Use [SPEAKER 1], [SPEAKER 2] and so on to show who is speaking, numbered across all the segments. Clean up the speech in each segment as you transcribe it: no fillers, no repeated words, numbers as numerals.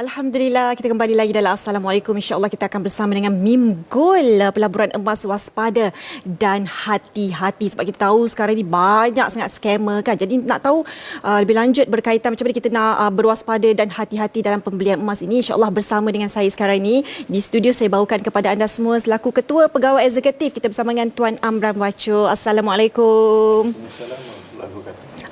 [SPEAKER 1] Alhamdulillah, kita kembali lagi dalam Assalamualaikum. InsyaAllah kita akan bersama dengan Mimgol, pelaburan emas waspada dan hati-hati. Sebab kita tahu sekarang ni banyak sangat scammer kan. Jadi nak tahu lebih lanjut berkaitan macam mana kita nak berwaspada dan hati-hati dalam pembelian emas ini. InsyaAllah bersama dengan saya sekarang ini di studio, saya bawakan kepada anda semua selaku Ketua Pegawai Eksekutif. Kita bersama dengan Tuan Amran Wacho. Assalamualaikum.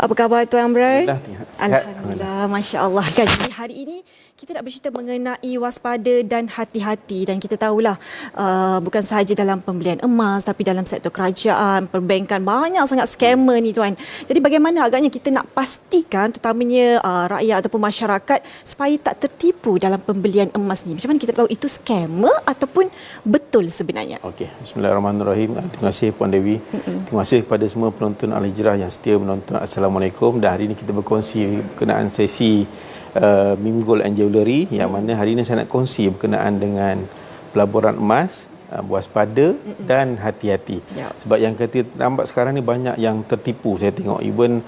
[SPEAKER 1] Apa khabar Tuan Amran? Alhamdulillah, Masya Allah. Kan, jadi hari ini kita nak bercerita mengenai waspada dan hati-hati. Dan kita tahulah bukan sahaja dalam pembelian emas tapi dalam sektor kerajaan, perbankan, banyak sangat scammer ni Tuan. Jadi bagaimana agaknya kita nak pastikan terutamanya rakyat ataupun masyarakat supaya tak tertipu dalam pembelian emas ni? Macam mana kita tahu itu scammer ataupun betul sebenarnya?
[SPEAKER 2] Okey, bismillahirrahmanirrahim. Terima kasih Puan Dewi. Terima kasih kepada semua penonton Al-Hijrah yang setia menonton. Assalamualaikum. Dan hari ini kita berkongsi berkenaan sesi Mimgol and Jewellery, yang mana hari ini saya nak kongsi berkenaan dengan pelaburan emas, waspada dan hati-hati. Sebab yang kita nampak sekarang ni banyak yang tertipu. Saya tengok even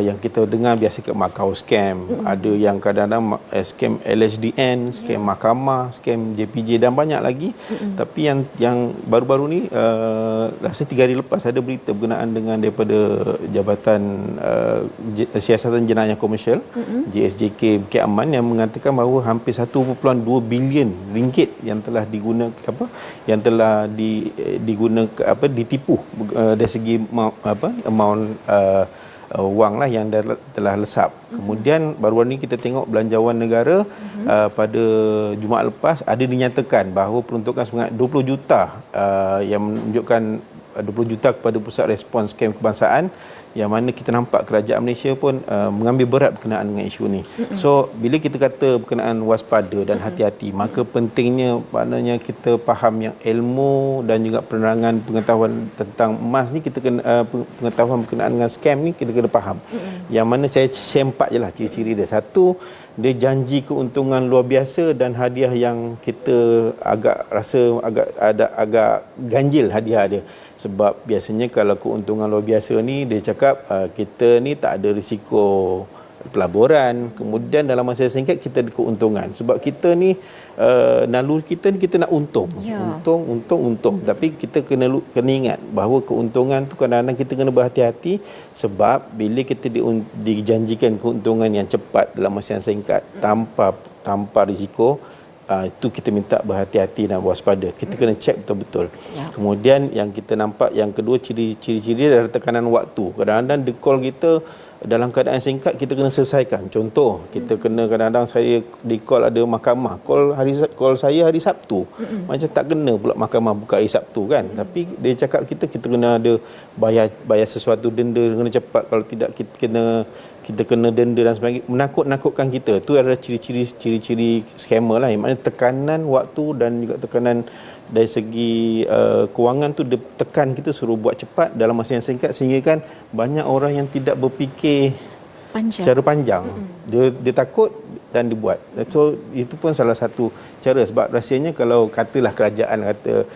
[SPEAKER 2] yang kita dengar biasa ke Macau scam, ada yang kadang-kadang scam LHDN, scam mahkamah, scam JPJ dan banyak lagi. Tapi yang baru-baru ni rasa 3 hari lepas ada berita berkenaan dengan daripada Jabatan Siasatan Jenayah Komersial JSJK Bukit Aman yang mengatakan bahawa hampir 1.2 bilion ringgit yang telah ditipu dari segi amount wang lah yang telah lesap. Kemudian baru-baru ni kita tengok belanjawan negara pada Jumaat lepas ada dinyatakan bahawa peruntukan sebanyak 20 juta yang menunjukkan 20 juta kepada Pusat Respons Scam Kebangsaan, yang mana kita nampak kerajaan Malaysia pun mengambil berat berkenaan dengan isu ni. So bila kita kata berkenaan waspada dan hati-hati, maka pentingnya maknanya kita faham yang ilmu dan juga penerangan pengetahuan tentang emas ni, kita kena pengetahuan berkenaan dengan scam ni kita kena faham. Yang mana saya share 4 je lah ciri-ciri dia. Satu, dia janji keuntungan luar biasa dan hadiah yang kita agak ganjil hadiah dia. Sebab biasanya kalau keuntungan luar biasa ni dia cakap kita ni tak ada risiko pelaburan, kemudian dalam masa singkat kita ada keuntungan. Sebab kita ni naluri kita ni kita nak untung. Untung. Tapi kita kena ingat bahawa keuntungan tu kadang-kadang kita kena berhati-hati, sebab bila kita dijanjikan keuntungan yang cepat dalam masa yang singkat tanpa risiko, itu kita minta berhati-hati dan waspada. Kita kena cek betul-betul. Kemudian yang kita nampak yang kedua, ciri-ciri adalah tekanan waktu. Kadang-kadang di call kita dalam keadaan singkat kita kena selesaikan. Contoh, kita kena kadang-kadang saya di call ada mahkamah. Call saya hari Sabtu. Macam tak kena pula mahkamah buka hari Sabtu kan. Tapi dia cakap kita kena ada bayar sesuatu denda, kena cepat. Kalau tidak kita kena denda dan sebagainya, menakut-nakutkan kita. Itu adalah ciri-ciri scammer lah. Yang mana tekanan waktu dan juga tekanan dari segi kewangan tu, dia tekan kita suruh buat cepat dalam masa yang singkat, sehingga kan banyak orang yang tidak berfikir secara panjang. Dia takut dan dibuat. So itu pun salah satu cara. Sebab rasanya kalau katalah kerajaan kata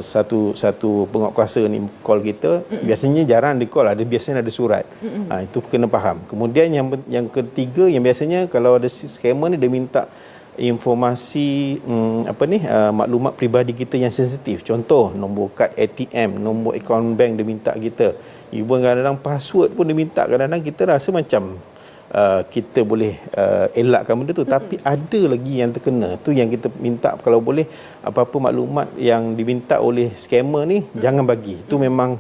[SPEAKER 2] satu penguatkuasa ni call kita, biasanya jarang di call, biasanya ada surat. Itu kena faham. Kemudian yang ketiga, yang biasanya kalau ada scammer ni dia minta informasi maklumat peribadi kita yang sensitif. Contoh, nombor kad ATM, nombor akaun bank dia minta kita. Even kadang-kadang password pun dia minta. Kadang-kadang kita rasa macam kita boleh elakkan benda tu, tapi ada lagi yang terkena. Tu yang kita minta, kalau boleh apa-apa maklumat yang diminta oleh scammer ni jangan bagi. Tu memang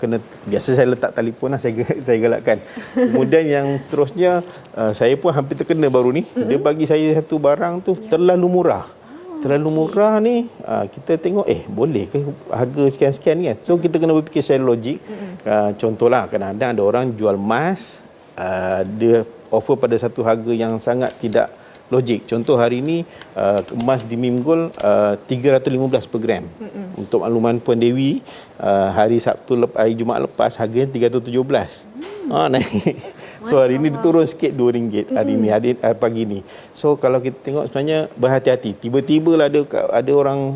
[SPEAKER 2] kena, biasa saya letak telefon lah, saya galakkan. Kemudian yang seterusnya, saya pun hampir terkena baru ni. Dia bagi saya satu barang tu terlalu murah. Terlalu murah ni, kita tengok boleh ke harga sekian-sekian ni kan. So kita kena berfikir secara logik. Contohlah, kadang-kadang ada orang jual emas, dia offer pada satu harga yang sangat tidak logik. Contoh hari ini emas di Mimgol 315 per gram. Untuk makluman Puan Dewi, hari Jumaat lepas harganya 317. Naik. So hari ini diturun sikit RM2 hari ini, pagi ni. So kalau kita tengok, sebenarnya berhati-hati. Tiba-tiba lah ada orang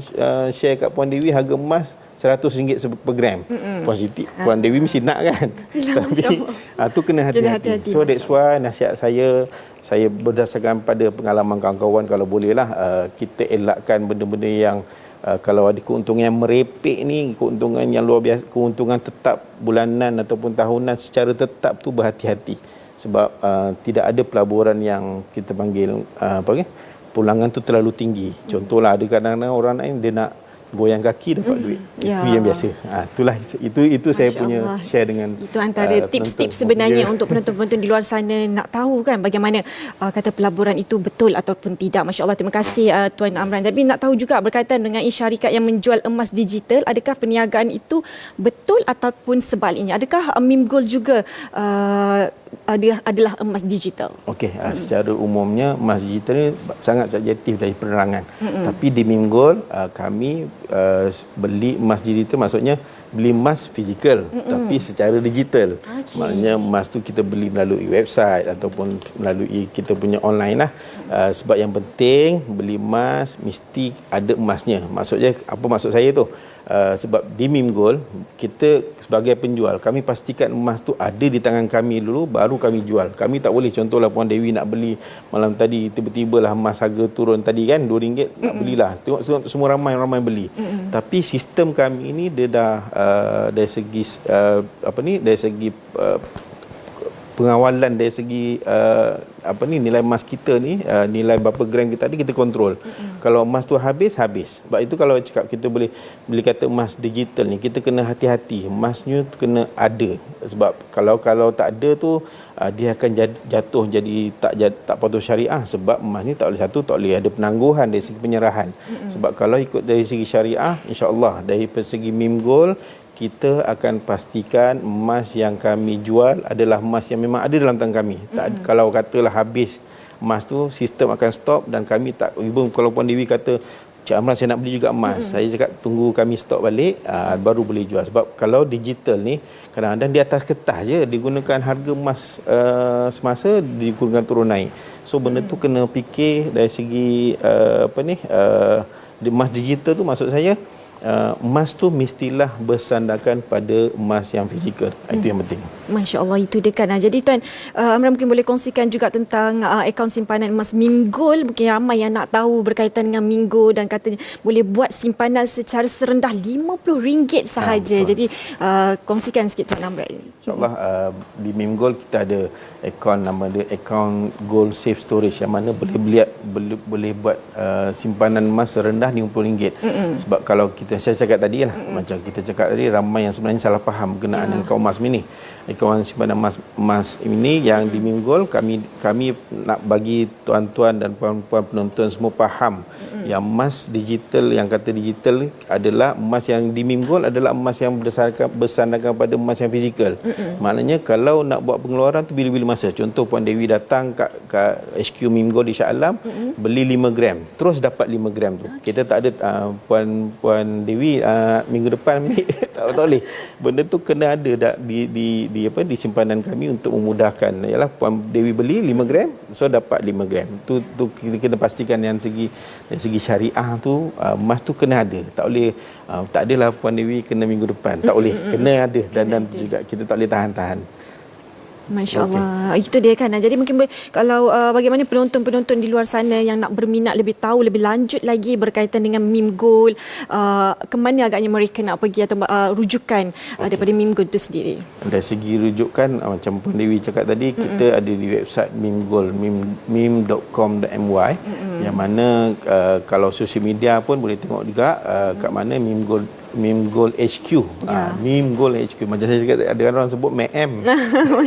[SPEAKER 2] share kat Puan Dewi harga emas RM100 per gram. Puan Siti, Puan Dewi mesti nak kan. Tapi tu kena hati-hati. So that's why nasihat saya berdasarkan pada pengalaman kawan-kawan, kalau bolehlah kita elakkan benda-benda yang kalau ada keuntungan yang merepek ni, keuntungan yang luar biasa, keuntungan tetap bulanan ataupun tahunan secara tetap tu, berhati-hati. Sebab tidak ada pelaburan yang kita panggil pulangan tu terlalu tinggi. Contohlah ada kadang-kadang orang lain dia nak goyang kaki dapat duit. Itu yang biasa. Itulah itu saya punya share dengan
[SPEAKER 1] itu antara tips-tips sebenarnya untuk penonton-penonton di luar sana nak tahu kan bagaimana kata pelaburan itu betul ataupun tidak. Masya-Allah, terima kasih Tuan Amran. Tapi nak tahu juga berkaitan dengan syarikat yang menjual emas digital, adakah perniagaan itu betul ataupun sebaliknya? Adakah Mim Gold juga adalah emas digital? Okey,
[SPEAKER 2] secara umumnya emas digital ni sangat subjektif dari penerangan. Tapi di Mim Gold kami beli emas digital, maksudnya beli emas fizikal tapi secara digital. Maknanya emas tu kita beli melalui website ataupun melalui kita punya online lah. Sebab yang penting beli emas mesti ada emasnya. Maksudnya apa maksud saya tu? Sebab di Mim Gold kita sebagai penjual, kami pastikan emas tu ada di tangan kami dulu baru kami jual. Kami tak boleh, contohlah Puan Dewi nak beli malam tadi, tiba-tiba lah emas harga turun tadi kan RM2 nak belilah. Tengok semua ramai beli. Tapi sistem kami ini dia dah dari segi dari segi pengawalan, dari segi nilai emas kita ni, nilai berapa gram kita tadi kita kontrol. Kalau emas tu habis. Sebab itu kalau cakap kita boleh kata emas digital ni, kita kena hati-hati. Emasnya kena ada. Sebab kalau tak ada tu dia akan jatuh jadi tak patuh syariah. Sebab emas ni tak boleh ada penangguhan dari segi penyerahan. Sebab kalau ikut dari segi syariah, insya-Allah dari segi Mim Gold kita akan pastikan emas yang kami jual adalah emas yang memang ada dalam tangan kami. Kalau katalah habis emas tu, sistem akan stop dan kami tak, even kalau Puan Dewi kata, Cik Amran saya nak beli juga emas, saya cakap tunggu kami stop balik baru boleh jual. Sebab kalau digital ni kadang-kadang di atas kertas je digunakan, harga emas semasa digunakan turun naik. So benda tu kena fikir dari segi emas digital tu, maksud saya emas tu mestilah bersandarkan pada emas yang fizikal. Itu yang penting.
[SPEAKER 1] Masya Allah, itu dia kan. Jadi Tuan Amran mungkin boleh kongsikan juga tentang akaun simpanan emas Mim Gold. Mungkin ramai yang nak tahu berkaitan dengan Mim Gold dan katanya boleh buat simpanan secara serendah RM50 sahaja. Jadi kongsikan sikit Tuan Amran.
[SPEAKER 2] InsyaAllah di Mim Gold kita ada akaun, nama dia akaun Gold Safe Storage, yang mana boleh buat simpanan emas serendah RM50. Sebab kalau saya cakap tadi lah, macam kita cakap tadi, ramai yang sebenarnya salah faham berkenaan dengan akaun emas ini. Akaun simpanan emas ini yang di Mim Gold, kami nak bagi tuan-tuan dan puan-puan penonton semua faham yang emas digital, yang kata digital adalah emas yang di Mim Gold adalah emas yang bersandarkan pada emas yang fizikal. Maknanya kalau nak buat pengeluaran tu bila-bila masa. Contoh Puan Dewi datang kat HQ Mim Gold di Shah Alam, beli 5 gram, terus dapat 5 gram tu. Kita tak ada Puan Dewi minggu depan ni tak boleh. Benda tu kena ada di simpanan kami untuk memudahkan. Yalah, Puan Dewi beli 5 gram, so dapat 5 gram. Tu kita kena pastikan yang dari segi syariah tu emas tu kena ada. Tak boleh tak adalah Puan Dewi kena minggu depan. Tak boleh. Kena ada dan juga kita tak boleh tahan-tahan.
[SPEAKER 1] Masya Allah. Itu dia kan. Jadi mungkin kalau bagaimana penonton-penonton di luar sana yang nak berminat lebih tahu lebih lanjut lagi berkaitan dengan Mim Gold, ke mana agaknya mereka nak pergi atau rujukan daripada Mim Gold itu sendiri? Dari
[SPEAKER 2] segi rujukan, macam Puan Dewi cakap tadi, kita ada di website Mim Gold, mim.com.my, yang mana kalau sosial media pun boleh tengok juga kat mana Mim Gold HQ. Mim Gold HQ. Macam saya cakap, ada orang sebut M.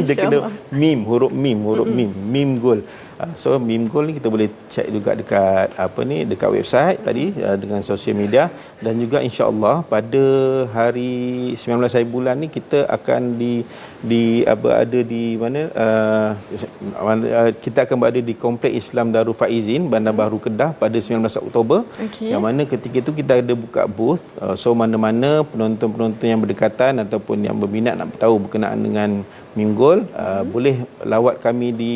[SPEAKER 2] Dia kena huruf mim, Mim Gold. So Mim Gold ni kita boleh cek juga dekat dekat website tadi, dengan sosial media, dan juga insya-Allah pada hari 19 hari bulan ni kita akan berada di mana kita akan berada di Kompleks Islam Darul Faizin, Bandar Baru Kedah pada 19 Oktober. Yang mana ketika itu kita ada buka booth, so mana-mana penonton-penonton yang berdekatan ataupun yang berminat nak tahu berkenaan dengan Mim Gold, boleh lawat kami di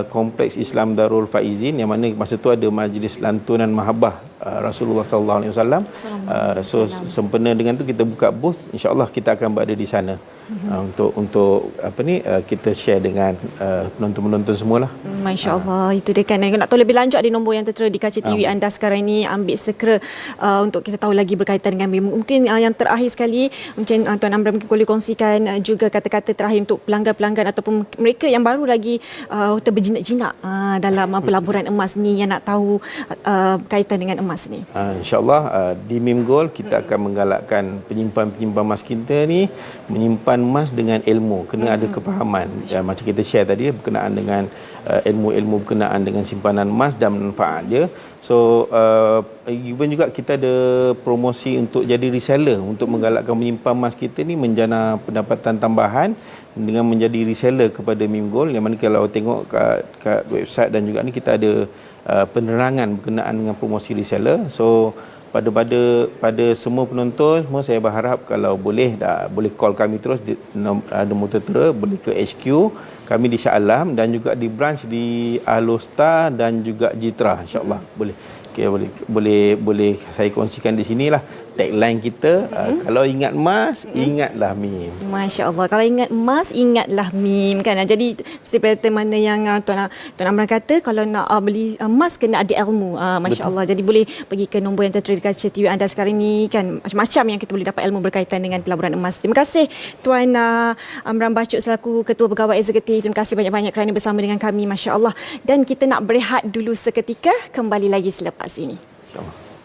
[SPEAKER 2] Kompleks Islam Darul Faizin, yang mana masa tu ada majlis lantunan mahabbah Rasulullah sallallahu alaihi wasallam. So sempena dengan tu kita buka booth, insya-Allah kita akan berada di sana. Untuk kita share dengan penonton-penonton semualah.
[SPEAKER 1] Masya-Allah, itu dia kan. Nak tahu lebih lanjut ada nombor yang tertera di kaca TV anda sekarang ini, ambil segera untuk kita tahu lagi berkaitan dengan BIM. Mungkin yang terakhir sekali, mungkin Tuan Amran mungkin boleh kongsikan juga kata-kata terakhir untuk pelanggan-pelanggan ataupun mereka yang baru lagi berjinak-jinak dalam pelaburan emas ni, yang nak tahu berkaitan dengan emas ni.
[SPEAKER 2] InsyaAllah di MIM Gold kita akan menggalakkan penyimpan-penyimpan emas kita ni menyimpan emas dengan ilmu, kena ada kefahaman. Macam kita share tadi berkenaan dengan ilmu-ilmu berkenaan dengan simpanan emas dan manfaat dia. So even juga kita ada promosi untuk jadi reseller, untuk menggalakkan menyimpan emas kita ni menjana pendapatan tambahan dengan menjadi reseller kepada MIM Gold. Yang mana kalau tengok kat website dan juga ni kita ada penerangan berkenaan dengan promosi reseller. So pada semua penonton semua, saya berharap kalau boleh call kami terus di nombor tertera, boleh ke HQ kami di Shah Alam dan juga di branch di Alostar dan juga Jitra, insya-Allah boleh. Okay, boleh saya kongsikan di sinilah tagline kita, kalau ingat emas, ingatlah MIM.
[SPEAKER 1] Masya-Allah, kalau ingat emas, ingatlah MIM kan. Jadi seperti mana yang Tuan Amran kata, kalau nak beli emas kena ada ilmu. Masya-Allah. Jadi boleh pergi ke nombor yang tertera di kaca TV anda sekarang ni kan, macam-macam yang kita boleh dapat ilmu berkaitan dengan pelaburan emas. Terima kasih Tuan Amran Bachut selaku Ketua Pegawai Eksekutif. Terima kasih banyak-banyak kerana bersama dengan kami, masya-Allah. Dan kita nak berehat dulu seketika, kembali lagi selepas ini.
[SPEAKER 2] InsyaAllah.